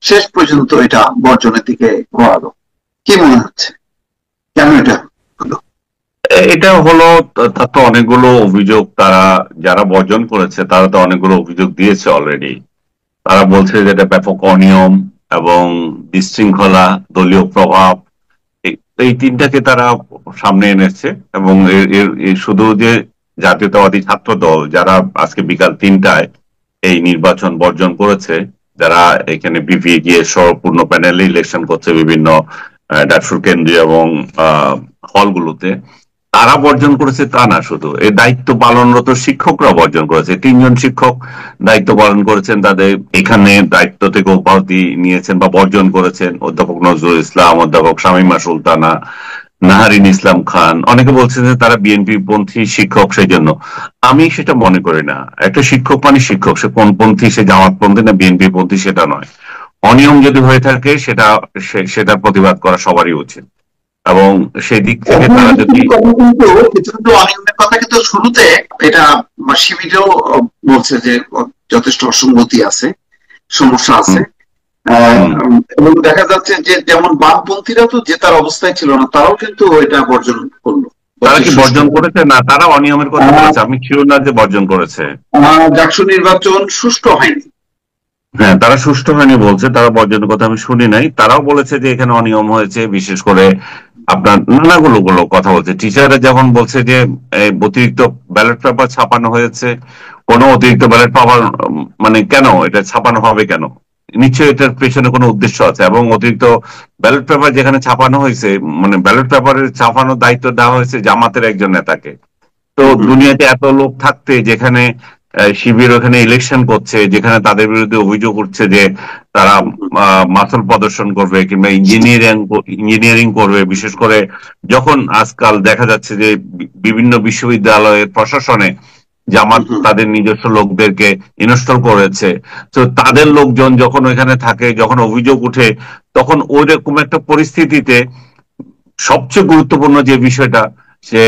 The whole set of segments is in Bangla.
শেষ পর্যন্ত এটা বর্জনের দিকে গড়ালো। কি মনে হচ্ছে কেন এটা হলো? এটা হলো, তার তো অনেকগুলো অভিযোগ, তারা যারা বর্জন করেছে তারা তো অনেকগুলো অভিযোগ দিয়েছে অলরেডি। তারা বলছে যে এটা ব্যাপক অনিয়ম এবং বিশৃঙ্খলা, দলীয় প্রভাব, এই তিনটাকে তারা সামনে এনেছে। এবং এর শুধু যে জাতীয়তাবাদী ছাত্র দল যারা আজকে বিকাল 3টায় এই নির্বাচন বর্জন করেছে, যারা এখানে বিপিএ সহ পূর্ণ প্যানেলে ইলেকশন করছে বিভিন্ন ডাকসুর কেন্দ্রীয় এবং হলগুলোতে, তারা বর্জন করেছে তা না, শুধু এই দায়িত্ব পালনরত শিক্ষকরা বর্জন করেছে। 3জন শিক্ষক দায়িত্ব পালন করেছেন, তাদের এখানে দায়িত্ব থেকে অব্যাহতি নিয়েছেন বা বর্জন করেছেন। অধ্যাপক নজরুল ইসলাম, অধ্যাপক শামীমা সুলতানা, নাহারিন ইসলাম খান। অনেকে বলছেন যে তারা বিএনপি পন্থী শিক্ষক, সেই জন্য। আমি সেটা মনে করি না। একটা শিক্ষক মানে শিক্ষক, সে কোন পন্থী, সে জামাত পন্থী না বিএনপি পন্থী সেটা নয়। অনিয়ম যদি হয়ে থাকে সেটার প্রতিবাদ করা সবারই উচিত। এবং সেই দিক থেকে তারা যদি কিছু কিন্তু অনিয়মের কথা কিন্তু শুরুতে এটা শিবিরও বলছে যে যথেষ্ট অসঙ্গতি আছে, সমস্যা আছে। এবং দেখা যাচ্ছে যে যেমন বামপন্থীরা তো জেতার অবস্থায় ছিল না, তারাও কিন্তু এটা বর্জন করলো। তারা কি বর্জন করেছে? না, তারা অনিয়মের কথা বলেছে। আমি শিওর না যে বর্জন করেছে। ডাকসু নির্বাচন সুষ্ঠু হয়নি। হ্যাঁ, তারা সুষ্ঠু হয়নি বলছে, তারা বর্জনের কথা আমি শুনি নাই। তারাও বলেছে যে এখানে অনিয়ম হয়েছে, বিশেষ করে আপনার নানাগুলো কথা বলছে। টিচাররা যেমন বলছে যে অতিরিক্ত ব্যালট পেপার ছাপানো হয়েছে। কোনো অতিরিক্ত ব্যালট পেপার মানে কেন এটা ছাপানো হবে কেন? নিশ্চয়ই এটার পেছনে কোনো উদ্দেশ্য আছে। এবং অতিরিক্ত ব্যালট পেপার যেখানে ছাপানো হয়েছে, মানে ব্যালট পেপারের ছাপানোর দায়িত্ব দেওয়া হয়েছে জামাতের একজন নেতাকে। তো দুনিয়াতে এত লোক থাকতে, যেখানে শিবির ওখানে ইলেকশন করছে, যেখানে তাদের বিরুদ্ধে অভিযোগ উঠছে যে তারা মাসল প্রদর্শন করবে কিংবা ইঞ্জিনিয়ারিং করবে, বিশেষ করে যখন আজকাল দেখা যাচ্ছে যে বিভিন্ন বিশ্ববিদ্যালয়ের প্রশাসনে জামাত তাদের নিজস্ব লোকদেরকে ইনস্টল করেছে। তো তাদের লোকজন যখন ওইখানে থাকে, যখন অভিযোগ উঠে, তখন ওই রকম একটা পরিস্থিতিতে সবচেয়ে গুরুত্বপূর্ণ যে বিষয়টা, সে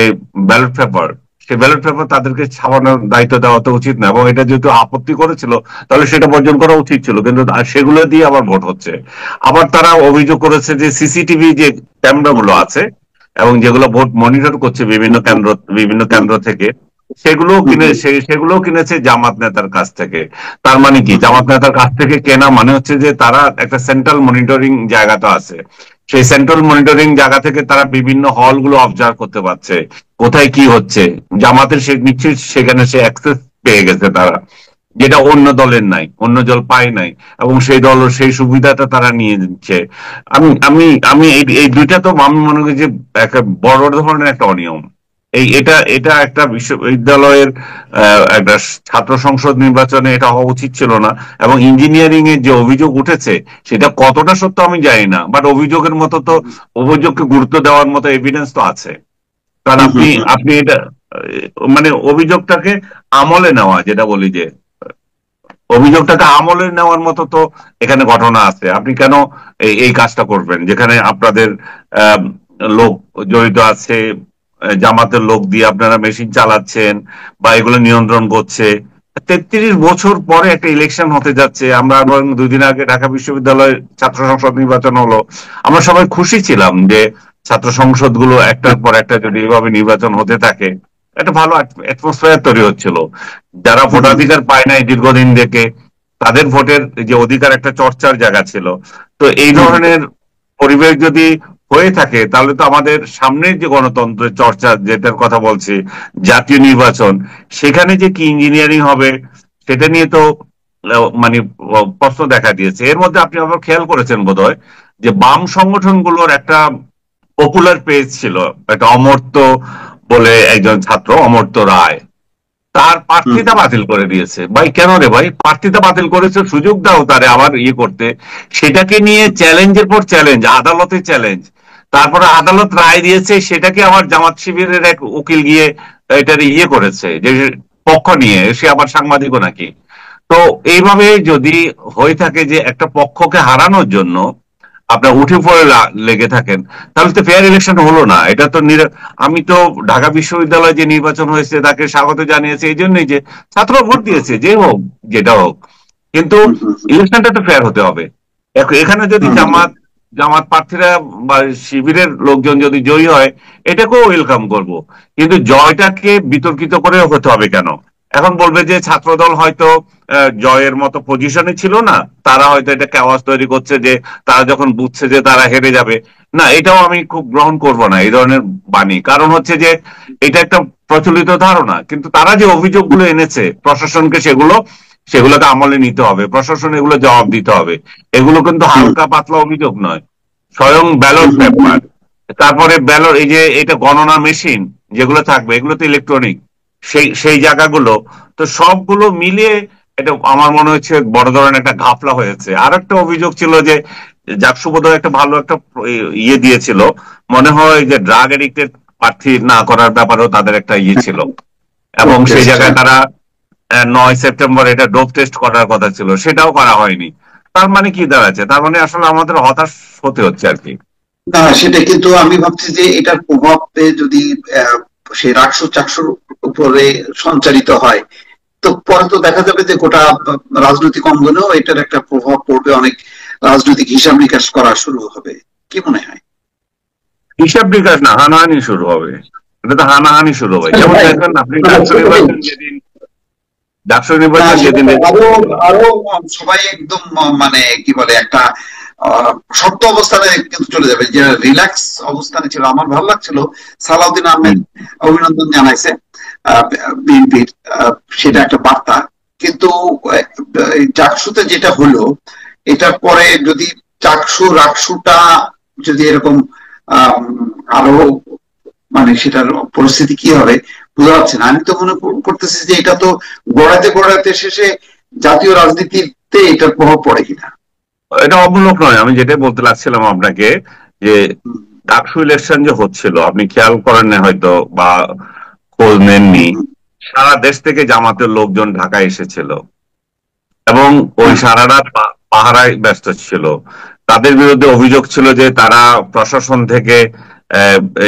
ব্যালট পেপার, সে ব্যালট পেপার তাদেরকে ছাপানোর দায়িত্ব দেওয়া তো উচিত না। এবং এটা যেহেতু আপত্তি করেছিল, তাহলে সেটা বর্জন করা উচিত ছিল। কিন্তু সেগুলো দিয়ে আবার ভোট হচ্ছে। আবার তারা অভিযোগ করেছে যে সিসিটিভি যে ক্যামেরা গুলো আছে এবং যেগুলো ভোট মনিটর করছে বিভিন্ন কেন্দ্র থেকে, সেগুলো কিনেছে জামাত নেতার কাছ থেকে। তার মানে কি, জামাত নেতার কাছ থেকে কেনা মানে হচ্ছে যে তারা একটা সেন্ট্রাল মনিটরিং জায়গা তো আছে, সেই সেন্ট্রাল মনিটরিং জায়গা থেকে তারা বিভিন্ন হলগুলো অবজার্ভ করতে পারছে, কোথায় কি হচ্ছে। জামাতের সে নিশ্চয়ই সেখানে সে অ্যাক্সেস পেয়ে গেছে তারা, যেটা অন্য দলের নাই, অন্য দল পায় নাই। এবং সেই দল সেই সুবিধাটা তারা নিয়ে নিচ্ছে। আমি আমি আমি এই দুইটা তো আমি মনে করি যে একটা বড় ধরনের একটা অনিয়ম। এটা এটা একটা বিশ্ববিদ্যালয়ের একটা ছাত্র সংসদ নির্বাচনে এটা হওয়া উচিত ছিল না। এবং ইঞ্জিনিয়ারিং এর যে অভিযোগ উঠেছে, সেটা কতটা সত্য আমি জানি না, বাট অভিযোগের মতো তো, অভিযোগকে গুরুত্ব দেওয়ার মতো এভিডেন্স তো আছে। কারণ আপনি আপনি এটা মানে অভিযোগটাকে আমলে নেওয়া, যেটা বলি যে অভিযোগটাকে আমলে নেওয়ার মতো তো এখানে ঘটনা আছে। আপনি কেন এই কাজটা করবেন, যেখানে আপনাদের আহ, লোক জড়িত আছে, জামাতের লোক দিয়ে আপনারা মেশিন চালাচ্ছেন বা এগুলো নিয়ন্ত্রণ করছে। 33 বছর পরে একটা ইলেকশন হতে যাচ্ছে। আমরা 2 দিন আগে ঢাকা বিশ্ববিদ্যালয়ের ছাত্র সংসদ নির্বাচন হলো। আমরা সবাই খুশি ছিলাম যে ছাত্র সংসদ গুলো একটার পর একটা যদি এভাবে নির্বাচন হতে থাকে, একটা ভালো অ্যাটমসফিয়ার তৈরি হচ্ছিল। যারা ভোটাধিকার পায় নাই দীর্ঘদিন থেকে, তাদের ভোটের যে অধিকার, একটা চর্চার জায়গা ছিল। তো এই ধরনের পরিবেশ যদি হয়ে থাকে, তাহলে তো আমাদের সামনের যে গণতন্ত্রের চর্চা যেটার কথা বলছি, জাতীয় নির্বাচন, সেখানে যে কি ইঞ্জিনিয়ারিং হবে সেটা নিয়ে তো মানে প্রশ্ন দেখা দিয়েছে। এর মধ্যে আপনি আবার খেয়াল করেছেন বোধহয় যে বাম সংগঠনগুলোর একটা পপুলার পেজ ছিল, একটা অমর্ত্য বলে একজন ছাত্র, অমর্ত্য রায়, তার প্রার্থিতা বাতিল করে দিয়েছে। ভাই কেন রে ভাই, প্রার্থিতা বাতিল করেছে, সুযোগ দাও তারে আবার ইয়ে করতে। সেটাকে নিয়ে চ্যালেঞ্জের পর চ্যালেঞ্জ, আদালতে চ্যালেঞ্জ, তারপরে আদালত রায় দিয়েছে, সেটাকে আবার জামাত শিবিরের এক উকিল গিয়ে এটার ইয়ে করেছে, যে পক্ষ নিয়ে সে আবার সাংবাদিকও নাকি। তো এইভাবে যদি হয়ে থাকে যে একটা পক্ষকে হারানোর জন্য আপনার উঠে পড়ে লেগে থাকেন, তাহলে তো ফেয়ার ইলেকশন হলো না। এটা তো আমি তো ঢাকা বিশ্ববিদ্যালয়ে যে নির্বাচন হয়েছে তাকে স্বাগত জানিয়েছে এই জন্যই যে ছাত্র ভোট দিয়েছে, যে হোক যেটা হোক, কিন্তু ইলেকশনটা তো ফেয়ার হতে হবে। এখানে যদি হুম, জামাত জামাত প্রার্থীরা বা শিবিরের লোকজন যদি জয়ী হয়, এটাকেও ওয়েলকাম করব। কিন্তু জয়টাকে বিতর্কিত করে হতে হবে কেন? এখন বলবে যে ছাত্রদল হয়তো জয়ের মতো পজিশনে ছিল না, তারা হয়তো এটাকে আওয়াজ তৈরি করছে যে তারা যখন বুঝছে যে তারা হেরে যাবে। না, এটাও আমি খুব গ্রহণ করব না এই ধরনের বাণী। কারণ হচ্ছে যে এটা একটা প্রচলিত ধারণা, কিন্তু তারা যে অভিযোগগুলো এনেছে প্রশাসনকে, সেগুলোকে আমলে নিতে হবে, প্রশাসন এগুলো জবাব দিতে হবে। এগুলো কিন্তু হুম, হালকা পাতলা অভিযোগ নয়। স্বয়ং ব্যালট হুম, হুম, পেপার, তারপরে ব্যালট, এই যে এটা গণনা মেশিন যেগুলো থাকবে, এগুলো তো ইলেকট্রনিক, সেই সেই জায়গাগুলো, তো সবগুলো মিলিয়ে এটা আমার মনে হচ্ছে বড় ধরনের একটা ঘাপলা হয়েছে। আর একটা অভিযোগ ছিল যে জাকসু বোধহয় একটা ভালো একটা ইয়ে দিয়েছিল, মনে হয় যে ড্রাগ এডিক্টেড প্রার্থী না করার ব্যাপারেও তাদের একটা ইয়ে ছিল, এবং সেই টেস্ট। জায়গায় তারা 9 সেপ্টেম্বর এটা ডোপ টেস্ট করার কথা ছিল, সেটাও করা হয়নি। তার মানে কি দাঁড়াচ্ছে? তার মানে আসলে আমাদের হতাশ হতে হচ্ছে আর কি। না, সেটা কিন্তু আমি ভাবছি যে এটার প্রভাব যদি আহ, সেই রাকসু চাকসুর উপরে সঞ্চারিত হয়, তো পরে তো দেখা যাবে যে গোটা রাজনৈতিক অঙ্গনেও এটার একটা প্রভাব পড়বে, অনেক রাজনৈতিক হিসাব নিকাশ করা শুরু হবে। কি মনে হয়? হিসাব নিকাশ না, হানাহানি শুরু হবে। এটা তো হানাহানি শুরু হবে। আচ্ছা যেমন ভাই, দেখেন আপনি মানে ডাকসু সেটাই। নির্বাচন যেদিন ডাকসু না, নির্বাচন সেটা যেদিন তো রেজাল্ট আরো হলো, আরো সবাই একদম মানে কি বলে একটা শক্ত অবস্থানে কিন্তু চলে যাবে, যে রিল্যাক্স অবস্থানে ছিল। আমার ভালো লাগছিল সালাউদ্দিন আহমেদ হুম, অভিনন্দন জানাইছে বিএনপির, সেটা একটা বার্তা। কিন্তু চাকসুতে যেটা হলো, এটার পরে যদি চাকসু রাকসুটা যদি এরকম আম, আরো মানে সেটার পরিস্থিতি কি হবে বোঝা যাচ্ছে না। আমি তো মনে করতেছি যে এটা তো গড়াতে গড়াতে শেষে জাতীয় রাজনীতিতে এটার প্রভাব পড়ে কিনা। এটা অমূলক নয়। আমি যেটাই বলতে লাগছিলাম আপনাকে, যে হুম, ডাকসু ইলেকশন যে হচ্ছিল, আপনি খেয়াল করেন না হয়তো, বা খোঁজ নেননি, হুম, সারা দেশ থেকে জামাতের লোকজন ঢাকায় এসেছিল এবং ওই হ্যাঁ, সারা রাত পাহারায় ব্যস্ত ছিল। তাদের বিরুদ্ধে অভিযোগ ছিল যে তারা প্রশাসন থেকে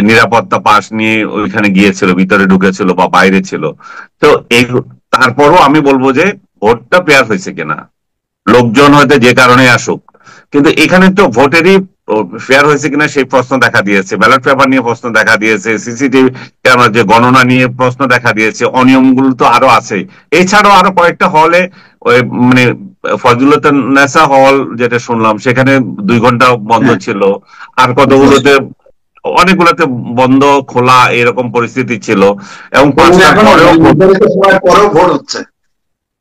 নিরাপত্তা পাস নিয়ে ওইখানে গিয়েছিল, ভিতরে ঢুকেছিল বা বাইরে ছিল। তো এই, তারপরও আমি বলবো যে ভোটটা ফেয়ার হয়েছে কিনা। লোকজন হয়তো যে কারণে আসুক, কিন্তু এখানে তো ভোটেরই ফেয়ার হয়েছে কিনা সেই প্রশ্ন দেখা দিয়েছে, ব্যালট পেপার নিয়ে প্রশ্ন দেখা দিয়েছে, সিসিটিভি ক্যামেরা যে গণনা নিয়ে প্রশ্ন দেখা দিয়েছে, অনিয়মগুলো তো আরো আছে। এছাড়াও আরো কয়েকটা হলে ওই মানে ফজলুন্নেসা হল যেটা শুনলাম, সেখানে 2 ঘন্টা বন্ধ হ্যাঁ, ছিল। আর কতগুলোতে, অনেকগুলোতে বন্ধ খোলা এরকম পরিস্থিতি ছিল, এবং এবং 5টার এখনো পরেও। নির্ধারিত সময়ের পরেও ভোট হচ্ছে,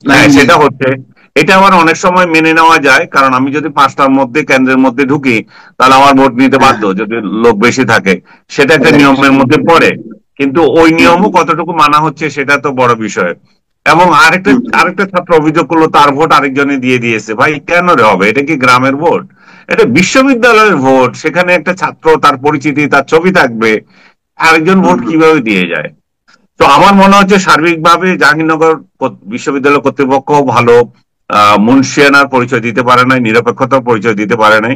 লাইন হ্যাঁ, দিয়ে। সেটা হচ্ছে। এটা আমার অনেক সময় মেনে নেওয়া যায়, কারণ আমি যদি 5টার মধ্যে কেন্দ্রের মধ্যে ঢুকি, তাহলে আমার ভোট নিতে হ্যাঁ, বাধ্য যদি লোক বেশি থাকে। সেটা একটা রাইট। নিয়মের মধ্যে পড়ে। কিন্তু ওই নিয়মও কতটুকু মানা হচ্ছে সেটা তো বড় বিষয়। এবং আরেকটা আরেকটা ছাত্র অভিযোগ করলো তার ভোট আরেকজনে দিয়ে দিয়েছে। ভাই, কেন রে হবে? এটা কি গ্রামের ভোট? এটা বিশ্ববিদ্যালয়ের ভোট, সেখানে একটা ছাত্র, তার পরিচিতি, তার ছবি থাকবে, আরেকজন ভোট কিভাবে দিয়ে যায়? তো আমার মনে হচ্ছে সার্বিকভাবে জাহাঙ্গীরনগর বিশ্ববিদ্যালয় কর্তৃপক্ষ ভালো মুনশিয়ানার পরিচয় দিতে পারে নাই, নিরপেক্ষতার পরিচয় দিতে পারে নাই।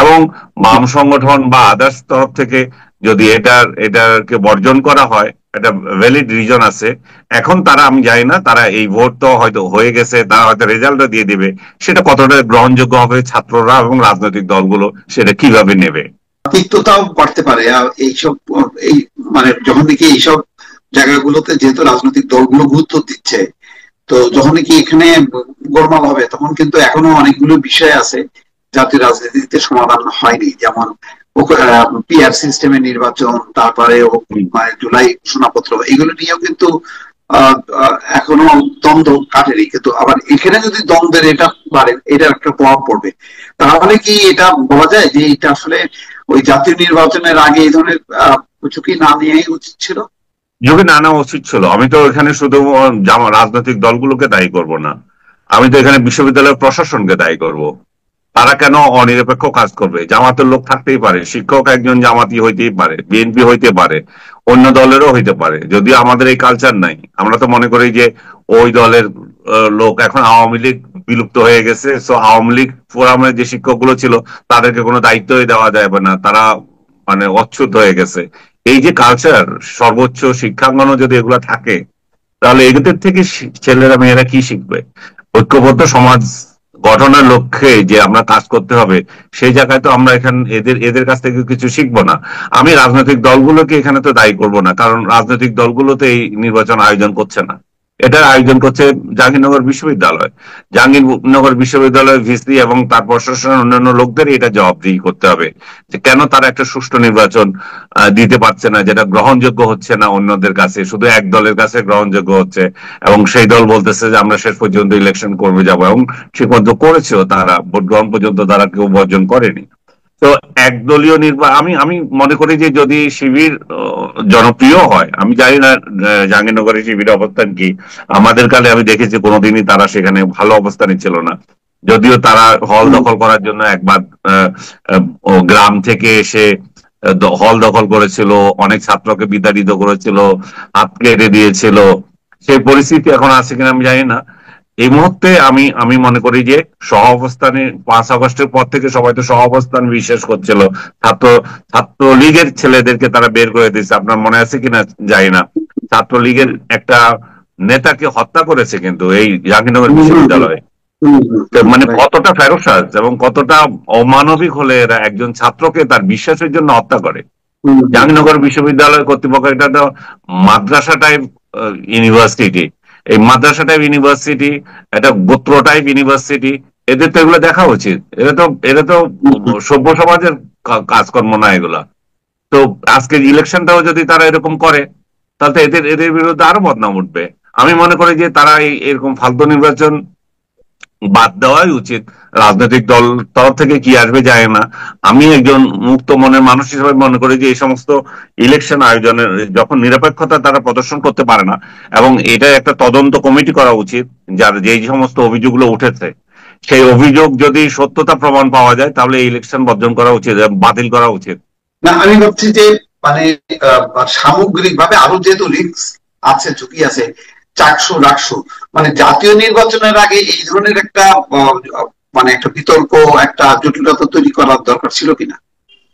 এবং বাম সংগঠন বা আদার্স তরফ থেকে যদি এটাকে বর্জন করা হয়, একটা ভ্যালিড রিজন আছে। এখন তারা, আমি জানি না, তারা এই ভোট তো হয়তো হয়ে গেছে, তারা হয়তো রেজাল্টও দিয়ে দিবে, সেটা কতটা গ্রহণযোগ্য হবে ছাত্ররা এবং রাজনৈতিক দলগুলো সেটা কিভাবে নেবে। তিক্ততাও বাড়তে পারে এইসব এই মানে যখন দেখি এইসব জায়গাগুলোতে যেহেতু রাজনৈতিক দলগুলো গুরুত্ব দিচ্ছে, তো যখন কি এখানে গোলমাল হবে, তখন কিন্তু এখনো অনেকগুলো বিষয় আছে জাতীয় রাজনীতিতে সমাধান হয়নি। যেমন পিআর সিস্টেমের নির্বাচন, তারপরে হুম। মানে জুলাই ঘোষণাপত্র, এগুলো নিয়েও কিন্তু এখনো দ্বন্দ্ব কাটেনি। কিন্তু আবার এখানে যদি দ্বন্দ্বের এটা বাড়ে, এটার একটা প্রভাব পড়বে। তাহলে কি এটা বলা যায় যে এটা আসলে ওই জাতীয় নির্বাচনের আগে এই ধরনের ঝুঁকি না নেওয়াই উচিত ছিল? ঝুঁকি না নেওয়া উচিত ছিল। আমি তো এখানে শুধু রাজনৈতিক দলগুলোকে দায়ী করব না, আমি তো এখানে বিশ্ববিদ্যালয়ের প্রশাসনকে দায়ী করব। তারা কেন অনিরপেক্ষ কাজ করবে? জামাতের লোক থাকতেই পারে, শিক্ষক একজন জামাতি হইতেই পারে, বিএনপি হইতে পারে, অন্য দলেরও হইতে পারে। যদিও আমাদের এই কালচার নাই, আমরা তো মনে করি যে ওই দলের লোক। এখন আওয়ামী লীগ বিলুপ্ত হয়ে গেছে, সো আওয়ামী লীগ ফোরামের যে শিক্ষকগুলো ছিল তাদেরকে কোনো দায়িত্বই দেওয়া যাবে না, তারা মানে অচ্ছুত হয়ে গেছে। এই যে কালচার, সর্বোচ্চ শিক্ষাঙ্গনও যদি এগুলো থাকে, তাহলে এদের থেকে ছেলেরা মেয়েরা কি শিখবে? ঐক্যবদ্ধ সমাজ গঠনের লক্ষ্যে যে আমরা কাজ করতে হবে, সেই জায়গায় তো আমরা এখানে এদের কাছ থেকে কিছু শিখবো না। আমি রাজনৈতিক দলগুলোকে এখানে তো দায়ী করব না, কারণ রাজনৈতিক দলগুলো তো এই নির্বাচন আয়োজন করছে না, এটার আয়োজন করছে জাহাঙ্গীরনগর বিশ্ববিদ্যালয়। জাহাঙ্গীরনগর বিশ্ববিদ্যালয়ের ভিসি এবং তার প্রশাসনের অন্যান্য লোকদের এটা জবাবদিহি করতে হবে যে কেন তারা একটা সুষ্ঠু নির্বাচন দিতে পারছে না, যেটা গ্রহণযোগ্য হচ্ছে না অন্যদের কাছে, শুধু এক দলের কাছে গ্রহণযোগ্য হচ্ছে। এবং সেই দল বলতেছে যে আমরা শেষ পর্যন্ত ইলেকশন করবে যাবো, এবং ঠিক মতো করেছেও, তারা ভোট গ্রহণ পর্যন্ত তারা কেউ বর্জন করেনি। তো একদলীয় নির্বাচন, আমি আমি মনে করি যে যদি শিবির জনপ্রিয় হয়, আমি জানি না জাহাঙ্গীরনগরের শিবিরের অবস্থান কি। আমাদের কালে আমি দেখেছি কোনোদিনই তারা সেখানে ভালো অবস্থানে ছিল না, যদিও তারা হল দখল করার জন্য একবার গ্রাম থেকে এসে হল দখল করেছিল, অনেক ছাত্রকে বিতাড়িত করেছিল, হাত কেটে দিয়েছিল। সেই পরিস্থিতি এখন আছে কিনা আমি জানি না। এই মুহূর্তে আমি আমি মনে করি যে সহ অবস্থানে 5 আগস্টের পর থেকে সবাই তো সহ অবস্থান বিশ্বাস করছিল, ছাত্র ছাত্রলীগের ছেলেদেরকে তারা বের করে দিয়েছে, আপনার মনে আছে কিনা জানি না। ছাত্রলীগের একটা নেতাকে হত্যা করেছে কিন্তু এই জাহাঙ্গীরনগর বিশ্ববিদ্যালয়ে। মানে কতটা ফেরোসাস এবং কতটা অমানবিক হলে এরা একজন ছাত্রকে তার বিশ্বাসের জন্য হত্যা করে। জাহাঙ্গীরনগর বিশ্ববিদ্যালয় কর্তৃপক্ষ, এটা তো মাদ্রাসা টাইপ ইউনিভার্সিটি, এই মাদ্রাসা টাইপ ইউনিভার্সিটি, এটা গোত্র টাইপ ইউনিভার্সিটি, এদের তো এগুলো দেখা উচিত। এটা তো সভ্য সমাজের কাজকর্ম না এগুলা। তো আজকে ইলেকশনটাও যদি তারা এরকম করে, তাহলে তো এদের এদের বিরুদ্ধে আরো বদনাম উঠবে। আমি মনে করি যে তারা এরকম ফালতু নির্বাচন বাদ দেওয়াই উচিত। রাজনৈতিক দল তরফ থেকে কি আসবে যায় না। আমি একজন মুক্ত মনের মানুষ হিসেবে মনে করি যে এই সমস্ত ইলেকশন আয়োজনের যখন নিরপেক্ষতা তারা প্রদর্শন করতে পারে না, এবং এটা একটা তদন্ত কমিটি করা উচিত, যার যেই সমস্ত অভিযোগগুলো উঠেছে সেই অভিযোগ যদি সত্যতা প্রমাণ পাওয়া যায়, তাহলে এই ইলেকশন বর্জন করা উচিত, বাতিল করা উচিত। না, আমি ভাবছি যে মানে সামগ্রিক ভাবে আরো যেহেতু রিস্ক আছে, ঝুঁকি আছে, চাকসু রাকসু, মানে জাতীয় নির্বাচনের আগে এই ধরনের একটা মানে একটা বিতর্ক, একটা জটিলতা তৈরি করার দরকার ছিল কিনা,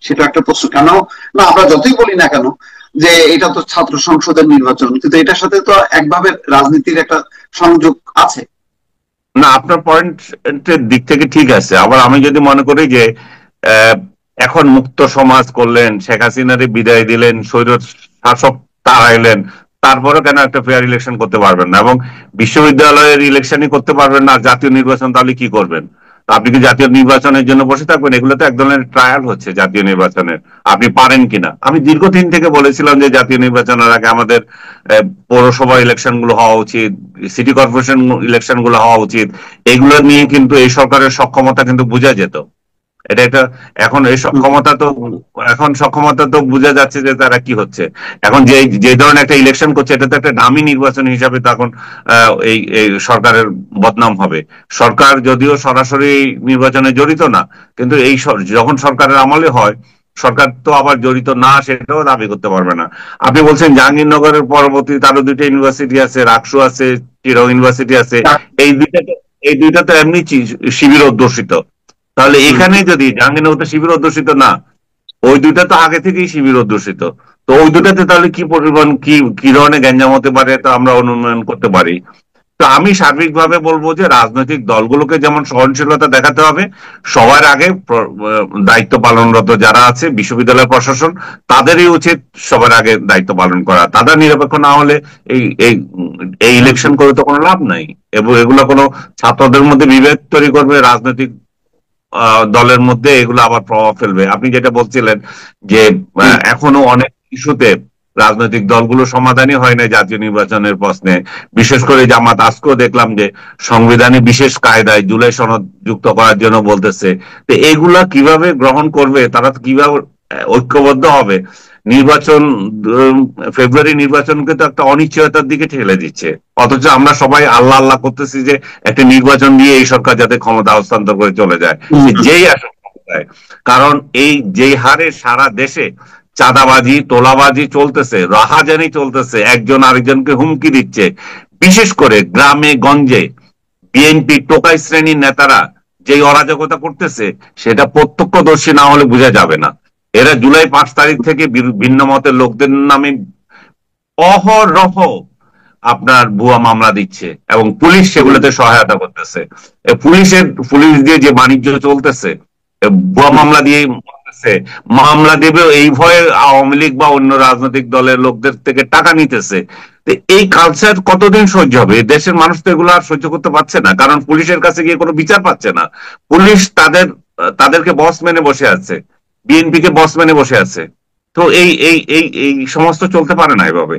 সেটা একটা প্রশ্ন। কেন না, আমরা যতই বলি না কেন যে এটা তো ছাত্র সংসদের নির্বাচন, কিন্তু এটার সাথে তো একভাবে রাজনীতির একটা সংযোগ আছে। না, আপনার পয়েন্টের দিক থেকে ঠিক আছে। আবার আমি যদি মনে করি যে এখন মুক্ত সমাজ করলেন, শেখ হাসিনারে বিদায় দিলেন, স্বৈর শাসক তাড়াইলেন, তারপরে কেন একটা ফেয়ার ইলেকশন করতে পারবেন না, এবং বিশ্ববিদ্যালয়ের ইলেকশনই করতে পারবেন না, জাতীয় নির্বাচন তাহলে কি করবেন? আপনি কি জাতীয় নির্বাচনের জন্য বসে থাকবেন? এগুলো তো এক ধরনের ট্রায়াল হচ্ছে জাতীয় নির্বাচনের, আপনি পারেন কিনা। আমি দীর্ঘদিন থেকে বলেছিলাম যে জাতীয় নির্বাচনের আগে আমাদের পৌরসভা ইলেকশন গুলো হওয়া উচিত, সিটি কর্পোরেশন ইলেকশন গুলো হওয়া উচিত। এগুলো নিয়ে কিন্তু এই সরকারের সক্ষমতা কিন্তু বোঝা যেত। এটা একটা এখন এই সক্ষমতা তো বোঝা যাচ্ছে যে তারা কি হচ্ছে। এখন যে যে ধরনের একটা ইলেকশন করছে, এটা তো একটা দামি নির্বাচন হিসাবে তখন এই সরকারের বদনাম হবে। সরকার যদিও সরাসরি নির্বাচনে জড়িত না, কিন্তু এই যখন সরকারের আমলে হয়, সরকার তো আবার জড়িত না সেটাও দাবি করতে পারবে না। আপনি বলছেন জাহাঙ্গীরনগরের পরবর্তীতে আরো 2টা ইউনিভার্সিটি আছে, রাকসু আছে, চিরাং ইউনিভার্সিটি আছে, এই দুইটা তো এমনি শিবির অধ্যুষিত। তাহলে এখানে যদি জাহাঙ্গীরনগর শিবির অধ্যুষিত না, ওই দুইটা তো আগে থেকেই শিবির অধ্যুষিত, তো ওই দুটাতে তাহলে কি পরিমাণ কি ধরনের গ্যাঞ্জাম হতে পারে তা আমরা অনুমান করতে পারি। তো আমি সার্বিকভাবে বলবো যে রাজনৈতিক দলগুলোকে যেমন সহনশীলতা দেখাতে হবে, সবার আগে দায়িত্ব পালনরত যারা আছে বিশ্ববিদ্যালয় প্রশাসন, তাদেরই উচিত সবার আগে দায়িত্ব পালন করা। তারা নিরপেক্ষ না হলে এই এই এই ইলেকশন করে তো কোনো লাভ নাই, এবং এগুলো কোনো ছাত্রদের মধ্যে বিভেদ তৈরি করবে, রাজনৈতিক দলের মধ্যে এগুলো আবার প্রভাব ফেলবে। আপনি যেটা বলছিলেন যে এখনো অনেক ইস্যুতে রাজনৈতিক দলগুলো সমাধানই হয় না জাতীয় নির্বাচনের প্রশ্নে। বিশেষ করে জামাত আজকেও দেখলাম যে সংবিধানে বিশেষ কায়দায় জুলাই সনদ যুক্ত করার জন্য বলতেছে। তো এগুলা কিভাবে গ্রহণ করবে, তারা কিভাবে ঐক্যবদ্ধ হবে? নির্বাচন, ফেব্রুয়ারি নির্বাচনকে তো একটা অনিশ্চয়তার দিকে ঠেলে দিচ্ছে, অথচ আমরা সবাই আল্লাহ আল্লাহ করতেছি যে একটা নির্বাচন দিয়ে এই সরকার যাতে ক্ষমতা হস্তান্তর করে চলে যায়, যেই আসুক ক্ষমতায়। কারণ এই যেই হারে সারা দেশে চাঁদাবাজি তোলাবাজি চলতেছে, রাহাজানি চলতেছে, একজন আরেকজনকে হুমকি দিচ্ছে, বিশেষ করে গ্রামে গঞ্জে বিএনপি টোকাই শ্রেণীর নেতারা যে অরাজকতা করতেছে, সেটা প্রত্যক্ষদর্শী না হলে বোঝা যাবে না। এরা জুলাই 5 তারিখ থেকে ভিন্ন মতের লোকদের নামে অহরহ আপনার ভুয়া মামলা দিচ্ছে এবং পুলিশ সেগুলোতে সহায়তা করতেছে। পুলিশ দিয়ে যে বাণিজ্য চলতেছে, ভুয়া মামলা দিয়ে মামলা দেবে এই ভয়ে আওয়ামী লীগ বা অন্য রাজনৈতিক দলের লোকদের থেকে টাকা নিতেছে। এই কালচার কতদিন সহ্য হবে? দেশের মানুষ তো এগুলো আর সহ্য করতে পারছে না, কারণ পুলিশের কাছে গিয়ে কোনো বিচার পাচ্ছে না। পুলিশ তাদেরকে বস মেনে বসে আছে, বিএনপি কে বস মেনে বসে আছে। তো এই এই এই এই সমস্ত চলতে পারে না এভাবে।